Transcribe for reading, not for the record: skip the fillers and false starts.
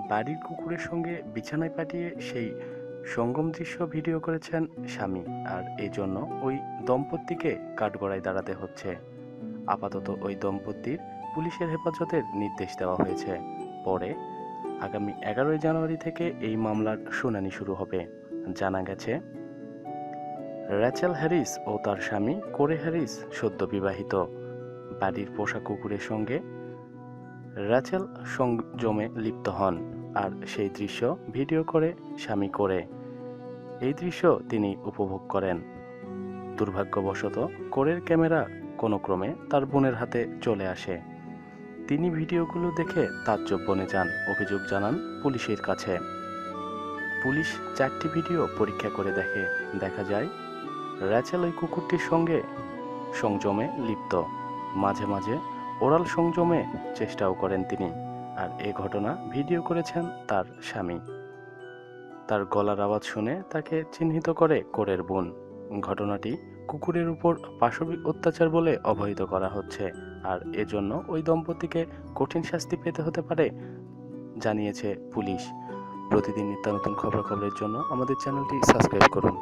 বাড়ির কুকুরের সঙ্গে বিছানায় পাঠিয়ে সেই সঙ্গম দৃশ্য ভিডিও করেছেন স্বামী, আর এই জন্য ওই দম্পতিকে কাঠগড়ায় দাঁড়াতে হচ্ছে। আপাতত ওই দম্পতির পুলিশের হেফাজতের নির্দেশ দেওয়া হয়েছে। পরে আগামী 11 জানুয়ারি থেকে এই মামলার শুনানি শুরু হবে। জানা গেছে, র্যাচেল হ্যারিস ও তার স্বামী কোরে হ্যারিস সদ্য বিবাহিত। বাড়ির পোষা কুকুরের সঙ্গে র্যাচেল সংযমে লিপ্ত হন, আর সেই দৃশ্য ভিডিও করে স্বামী কোরে। এই দৃশ্য তিনি উপভোগ করেন। দুর্ভাগ্যবশত কোরের ক্যামেরা কোনো ক্রমে তার বোনের হাতে চলে আসে। তিনি ভিডিওগুলো দেখে তাজ্জব বনে যান, অভিযোগ জানান পুলিশের কাছে। পুলিশ 4টি ভিডিও পরীক্ষা করে দেখা যায় র্যাচেল ওই কুকুরটির সঙ্গে সংযমে লিপ্ত। মাঝে মাঝে ওরাল সংযমে চেষ্টাও করেন তিনি। আর এ ঘটনা ভিডিও করেছেন তার স্বামী। তার গলার আওয়াজ শুনে তাকে চিহ্নিত করে কোরের বোন। ঘটনাটি কুকুরের উপর পাশবিক অত্যাচার বলে অবহিত করা হচ্ছে, আর এজন্য ওই দম্পতিকে কঠিন শাস্তি পেতে হতে পারে জানিয়েছে পুলিশ। প্রতিদিন নিত্য নতুন খবরাখবরের জন্য আমাদের চ্যানেলটি সাবস্ক্রাইব করুন।